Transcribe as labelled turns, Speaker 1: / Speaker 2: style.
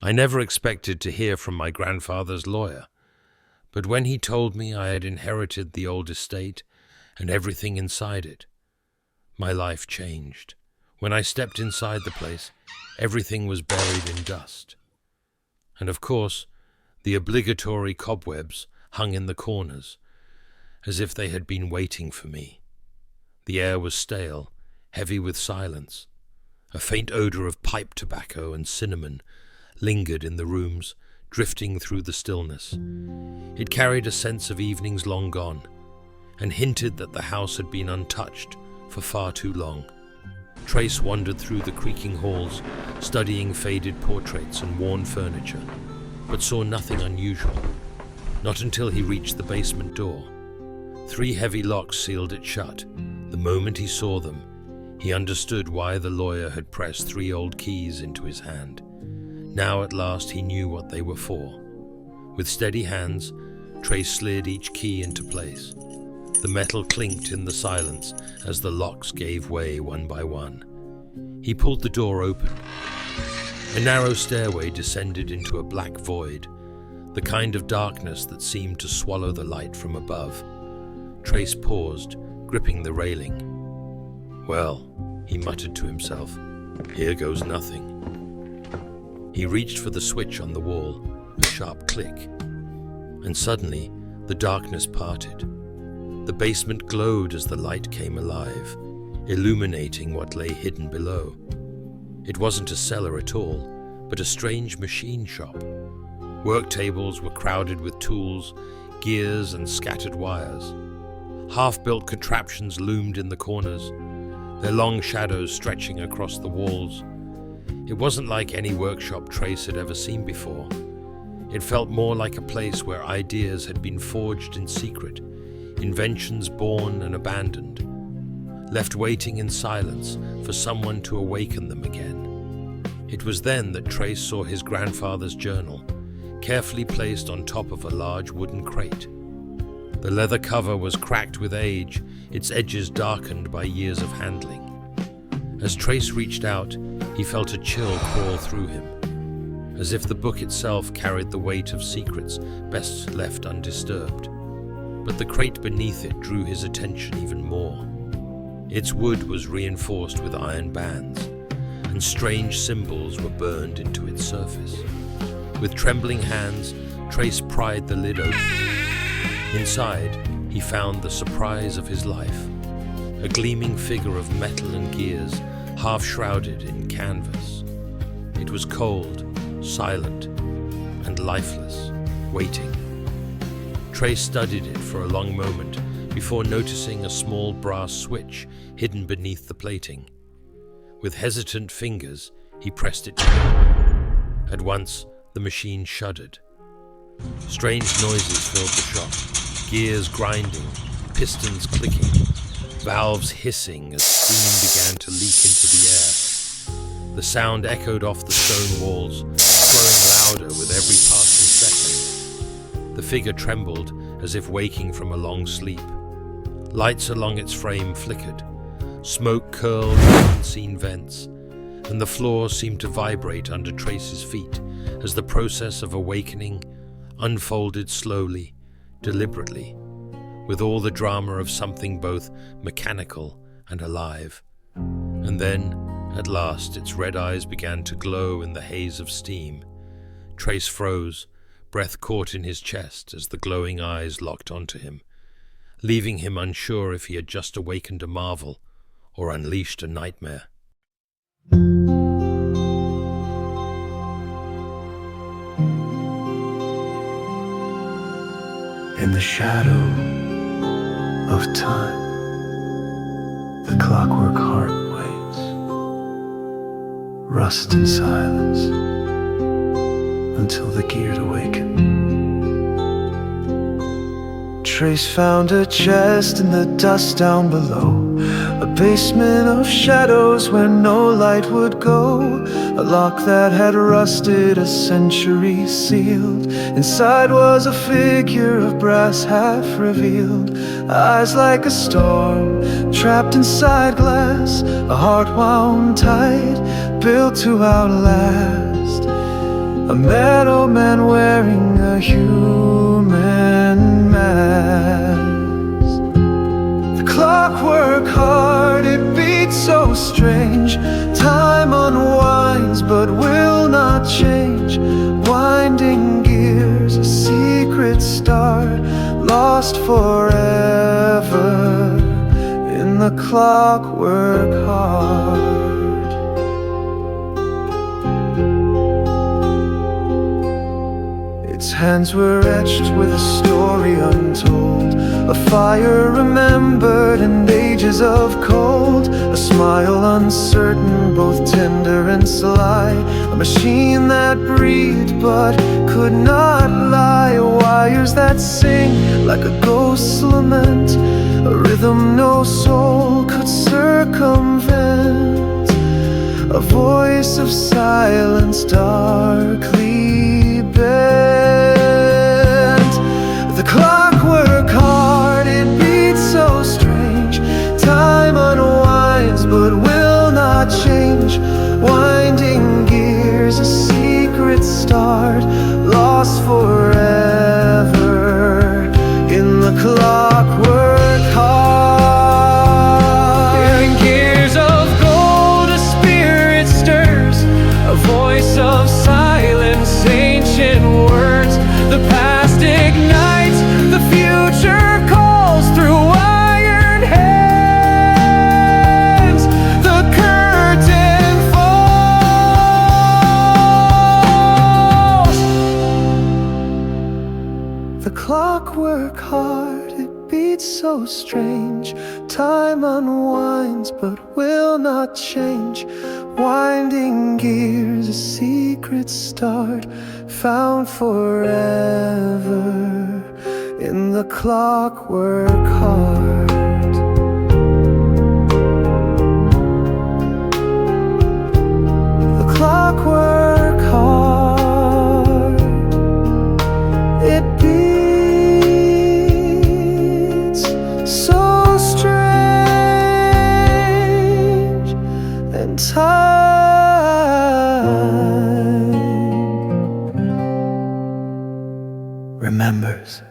Speaker 1: I never expected to hear from my grandfather's lawyer, but when he told me I had inherited the old estate and everything inside it, my life changed. When I stepped inside the place, everything was buried in dust. And of course, the obligatory cobwebs hung in the corners, as if they had been waiting for me. The air was stale, heavy with silence. A faint odor of pipe tobacco and cinnamon lingered in the rooms, drifting through the stillness. It carried a sense of evenings long gone, and hinted that the house had been untouched for far too long. Trace wandered through the creaking halls, studying faded portraits and worn furniture, but saw nothing unusual. Not until he reached the basement door. 3 heavy locks sealed it shut. The moment he saw them, he understood why the lawyer had pressed 3 old keys into his hand. Now at last he knew what they were for. With steady hands, Trace slid each key into place. The metal clinked in the silence as the locks gave way one by one. He pulled the door open. A narrow stairway descended into a black void, the kind of darkness that seemed to swallow the light from above. Trace paused, gripping the railing. Well, he muttered to himself, here goes nothing. He reached for the switch on the wall, a sharp click, and suddenly the darkness parted. The basement glowed as the light came alive, illuminating what lay hidden below. It wasn't a cellar at all, but a strange machine shop. Work tables were crowded with tools, gears, and scattered wires. Half-built contraptions loomed in the corners, their long shadows stretching across the walls. It wasn't like any workshop Trace had ever seen before. It felt more like a place where ideas had been forged in secret, inventions born and abandoned, left waiting in silence for someone to awaken them again. It was then that Trace saw his grandfather's journal, carefully placed on top of a large wooden crate. The leather cover was cracked with age, its edges darkened by years of handling. As Trace reached out, he felt a chill crawl through him, as if the book itself carried the weight of secrets best left undisturbed. But the crate beneath it drew his attention even more. Its wood was reinforced with iron bands, and strange symbols were burned into its surface. With trembling hands, Trace pried the lid open. Inside, he found the surprise of his life. A gleaming figure of metal and gears, half shrouded in canvas. It was cold, silent, and lifeless, waiting. Trace studied it for a long moment before noticing a small brass switch hidden beneath the plating. With hesitant fingers, he pressed it down. At once, the machine shuddered. Strange noises filled the shop, gears grinding, pistons clicking, valves hissing as steam began to leak into the air. The sound echoed off the stone walls, growing louder with every passing second. The figure trembled as if waking from a long sleep. Lights along its frame flickered. Smoke curled from unseen vents, and the floor seemed to vibrate under Trace's feet as the process of awakening unfolded slowly, deliberately, with all the drama of something both mechanical and alive. And then, at last, its red eyes began to glow in the haze of steam. Trace froze, breath caught in his chest as the glowing eyes locked onto him, leaving him unsure if he had just awakened a marvel or unleashed a nightmare.
Speaker 2: In the shadow of time, the clockwork heart waits, rust in silence, until the gears awaken. Trace found a chest in the dust down below, a basement of shadows where no light would go, a lock that had rusted, a century sealed. Inside was a figure of brass half revealed, eyes like a storm, trapped inside glass, a heart wound tight, built to outlast. a metal man wearing a human mask. The clockwork heart, it beats so strange. Time unwinds but will not change. Winding gears, a secret start, lost forever in the clockwork heart. Its hands were etched with a story untold, a fire remembered and ages of cold, a smile uncertain, both tender and sly, a machine that breathed but could not lie, wires that sing like a ghost's lament, a rhythm no soul could circumvent, a voice of silence darkly bent. The clockwork heart, it beats so strange. Time unwinds but will not change. Winding gears, a secret start, lost forever in the clockwork heart. In gears of gold, a spirit stirs, a voice of silence, ancient words. The past ignites, the future calls through iron hands. The curtain falls. The clockwork heart, it beats so strange. Time unwinds but will not change. Winding gears, a secret start, found forever in the clockwork heart. The clockwork heart, it beats so strange, and time remembers.